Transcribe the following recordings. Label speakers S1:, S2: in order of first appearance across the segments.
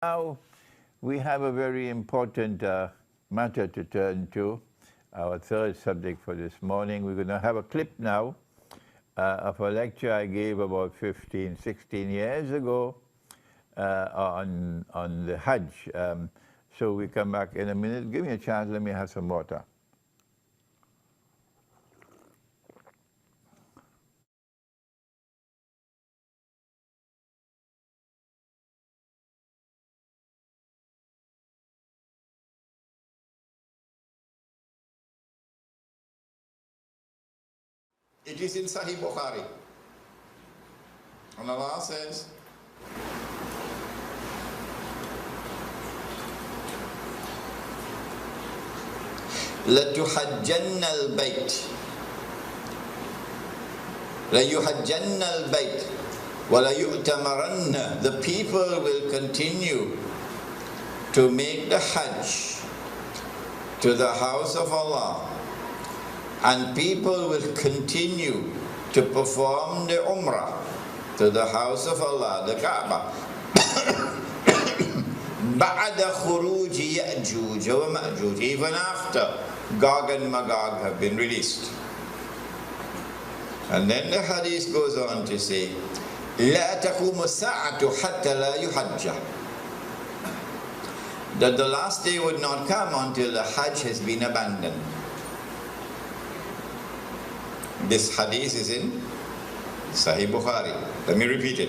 S1: Now we have a very important matter to turn to, our third subject for this morning. We're going to have a clip now of a lecture I gave about 15, 16 years ago on the Hajj. So we come back in a minute. Give me a chance, let me have some water.
S2: It is in Sahih Bukhari. And Allah says, لَتُحَجَّنَّ الْبَيْتِ لَيُحَجَّنَّ الْبَيْتِ وَلَيُؤْتَمَرَنَّ. The people will continue to make the Hajj to the house of Allah, and people will continue to perform the Umrah to the house of Allah, the Kaaba. بَعْدَ خُرُوجِ يَأْجُوجَ وَمَأْجُوجَ. Even after Gog and Magog have been released. And then the hadith goes on to say, لَا تَقُومُ السَّاعَةُ حَتَّى لَا يُحَجَّ. That the last day would not come until the Hajj has been abandoned. This hadith is in Sahih Bukhari. Let me repeat it.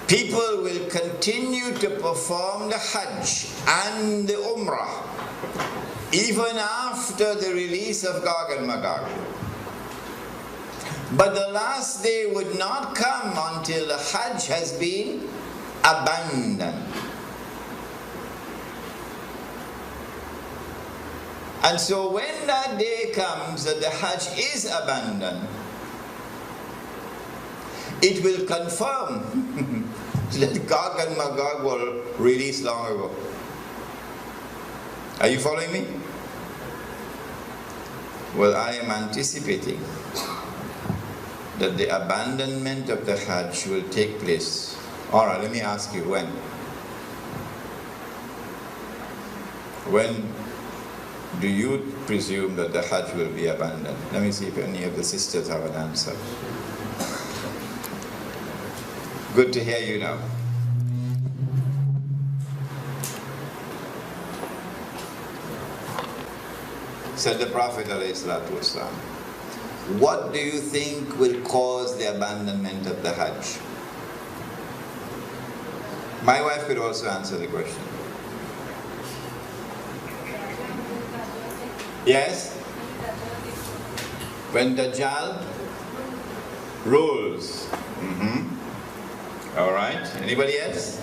S2: People will continue to perform the Hajj and the Umrah even after the release of Gog and Magog. But the last day would not come until the Hajj has been abandoned. And so when that day comes that the Hajj is abandoned, it will confirm that Gog and Magog were released long ago. Are you following me? Well, I am anticipating that the abandonment of the Hajj will take place. All right, let me ask you, when? When do you presume that the Hajj will be abandoned? Let me see if any of the sisters have an answer. Good to hear you now. Said the Prophet ﷺ, what do you think will cause the abandonment of the Hajj? My wife could also answer the question. Yes? When Dajjal rules. All right. Anybody else?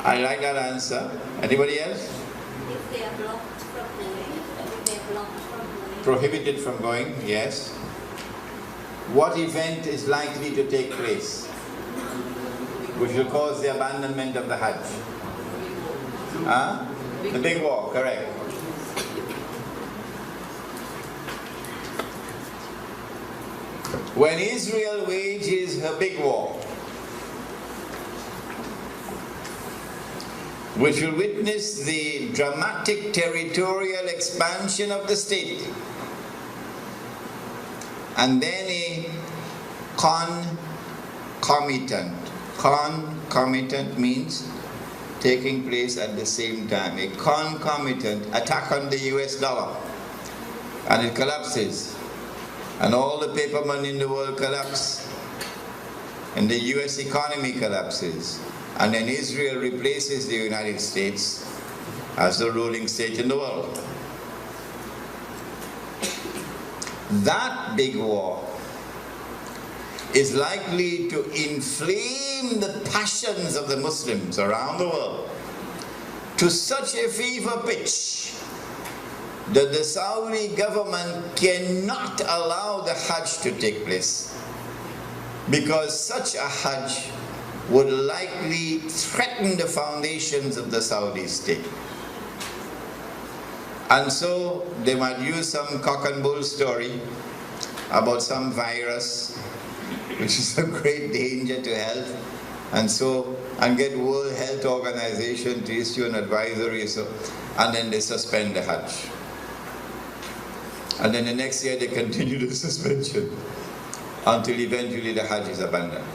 S2: I like that answer. Anybody else?
S3: If they are blocked from going. If they are blocked from going.
S2: Prohibited from going, yes. What event is likely to take place which will cause the abandonment of the Hajj? The big war, correct. When Israel wages her big war, which will witness the dramatic territorial expansion of the state, and then a concomitant means taking place at the same time, a concomitant attack on the US dollar, and it collapses, and all the paper money in the world collapse, and the US economy collapses, and then Israel replaces the United States as the ruling state in the world. That big war is likely to inflame the passions of the Muslims around the world to such a fever pitch that the Saudi government cannot allow the Hajj to take place, because such a Hajj would likely threaten the foundations of the Saudi state. And so they might use some cock and bull story about some virus which is a great danger to health, and get World Health Organization to issue an advisory, and then they suspend the Hajj. And then the next year they continue the suspension until eventually the Hajj is abandoned.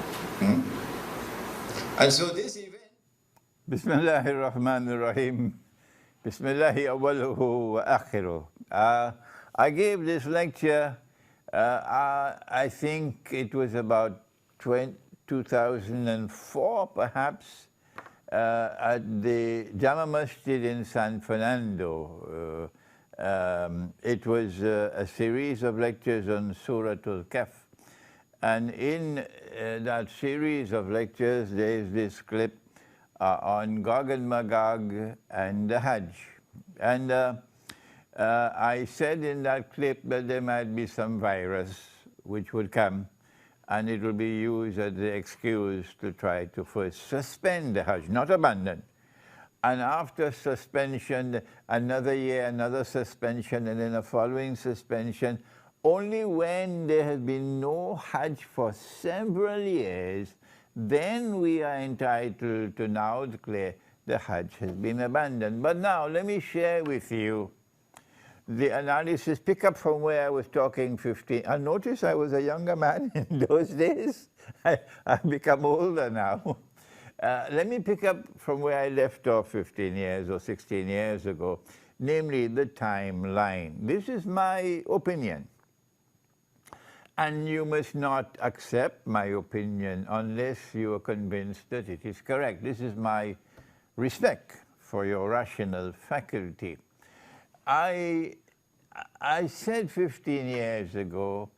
S2: And so this event...
S1: Bismillahir Rahmanir Rahim. Bismillahi awwaluhu wa akhiruh. I gave this lecture, I think it was about 2004 perhaps, at the Jama Masjid in San Fernando. It was a series of lectures on Surah Al-Kahf. And in that series of lectures, there is this clip on Gog and Magog and the Hajj. And I said in that clip that there might be some virus which would come, and it will be used as the excuse to try to first suspend the Hajj, not abandon. And after suspension, another year, another suspension, and then a following suspension. Only when there has been no Hajj for several years, then we are entitled to now declare the Hajj has been abandoned. But now let me share with you the analysis, pick up from where I was talking 15. And notice I was a younger man in those days. I've become older now. Let me pick up from where I left off 15 years or 16 years ago, namely the timeline. This is my opinion. And you must not accept my opinion unless you are convinced that it is correct. This is my respect for your rational faculty. I said 15 years ago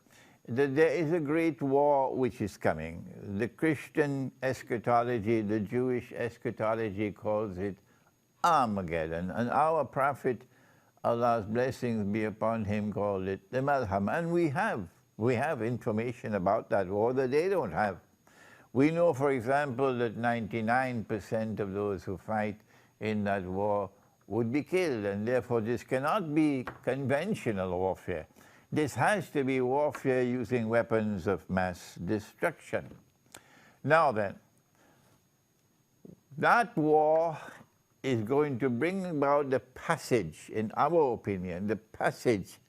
S1: that there is a great war which is coming. The Christian eschatology, the Jewish eschatology calls it Armageddon. And our prophet, Allah's blessings be upon him, called it the Malham. And we have information about that war that they don't have. We know, for example, that 99% of those who fight in that war would be killed, and therefore this cannot be conventional warfare. This has to be warfare using weapons of mass destruction. Now then, that war is going to bring about the passage, in our opinion, the passage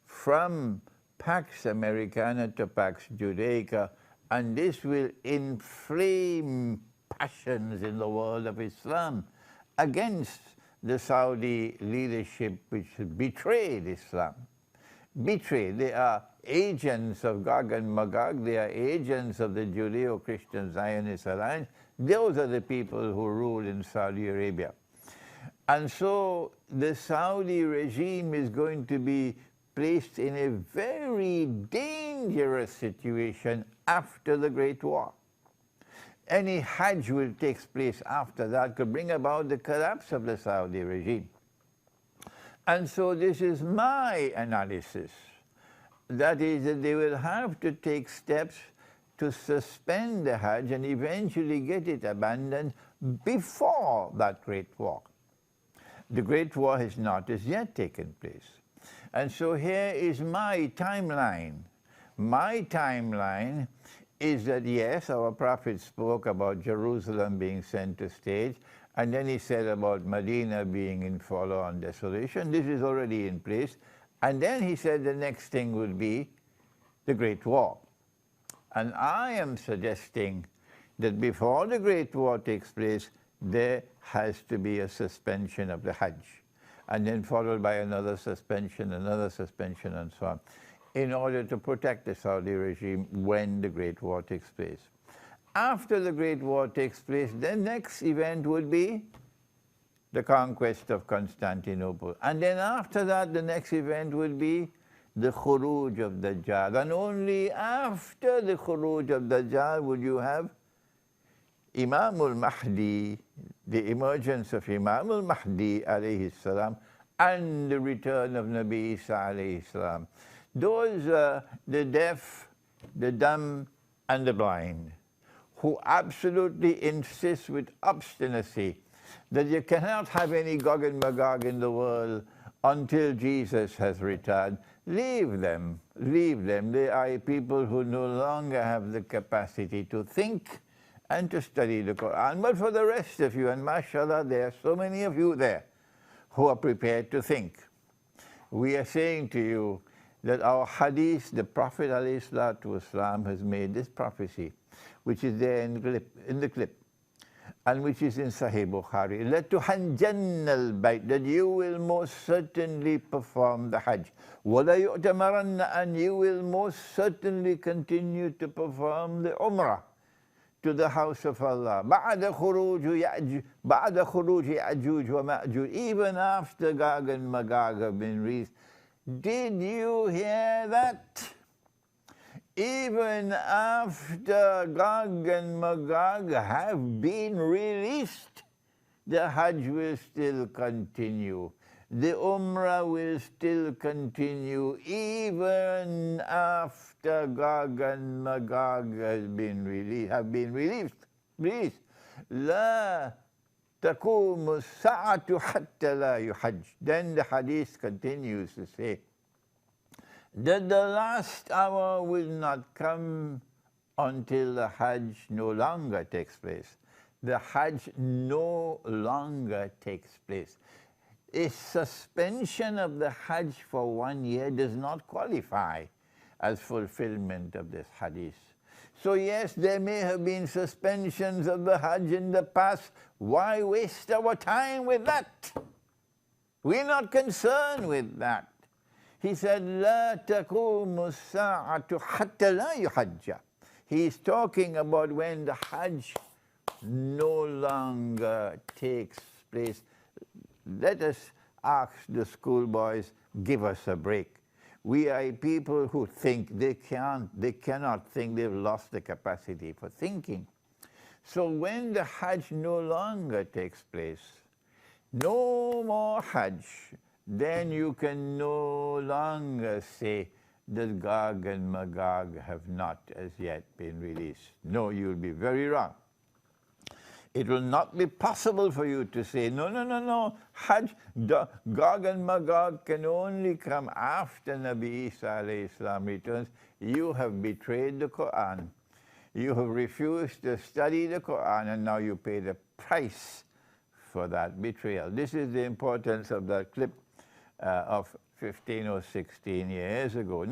S1: from Pax Americana to Pax Judaica, and this will inflame passions in the world of Islam against the Saudi leadership which betrayed Islam. Betrayed. They are agents of Gog and Magog. They are agents of the Judeo-Christian Zionist Alliance. Those are the people who rule in Saudi Arabia. And so the Saudi regime is going to be placed in a very dangerous situation after the Great War. Any Hajj will take place after that could bring about the collapse of the Saudi regime. And so this is my analysis. That is that they will have to take steps to suspend the Hajj and eventually get it abandoned before that Great War. The Great War has not as yet taken place. And so here is my timeline. My timeline is that, yes, our Prophet spoke about Jerusalem being center stage, and then he said about Medina being in forlorn desolation. This is already in place. And then he said the next thing would be the Great War. And I am suggesting that before the Great War takes place, there has to be a suspension of the Hajj, and then followed by another suspension, and so on, in order to protect the Saudi regime when the Great War takes place. After the Great War takes place, the next event would be the conquest of Constantinople. And then after that, the next event would be the Khuruj of Dajjal. And only after the Khuruj of Dajjal would you have Imam al-Mahdi, the emergence of Imam al-Mahdi alayhi salam, and the return of Nabi Isa alayhi salam. Those are the deaf, the dumb, and the blind, who absolutely insist with obstinacy that you cannot have any Gog and Magog in the world until Jesus has returned. Leave them, leave them. They are people who no longer have the capacity to think and to study the Quran. But for the rest of you, and mashallah, there are so many of you there who are prepared to think. We are saying to you that our hadith, the Prophet ﷺ has made this prophecy, which is there in the clip, and which is in Sahih Bukhari, لَتُحَجَّنَّ الْبَيْتِ, that you will most certainly perform the Hajj. وَلَا يُؤْتَمَرَنَّ, and you will most certainly continue to perform the Umrah to the house of Allah. بَعْدَ خُرُوجِ يَأْجُوجُ وَمَأْجُوجُ, even after Gog and Magog have been released. Did you hear that? Even after Gog and Magog have been released, the Hajj will still continue. The Umrah will still continue even after Gog and Magog have been released. لا تقوم الساعة حتى لا يحج. Then the hadith continues to say that the last hour will not come until the Hajj no longer takes place. The Hajj no longer takes place. A suspension of the Hajj for 1 year does not qualify as fulfillment of this hadith. So yes, there may have been suspensions of the Hajj in the past. Why waste our time with that? We're not concerned with that. He said, لا تقوم الساعة حتى لا يحج. He's talking about when the Hajj no longer takes place. Let us ask the schoolboys, give us a break. We are people who think they cannot think, they've lost the capacity for thinking. So when the Hajj no longer takes place, no more Hajj, then you can no longer say that Gog and Magog have not as yet been released. No, you'll be very wrong. It will not be possible for you to say, no, Hajj, Gog and Magog can only come after Nabi Isa alayhi salam returns. You have betrayed the Quran. You have refused to study the Quran, and now you pay the price for that betrayal. This is the importance of that clip of 15 or 16 years ago.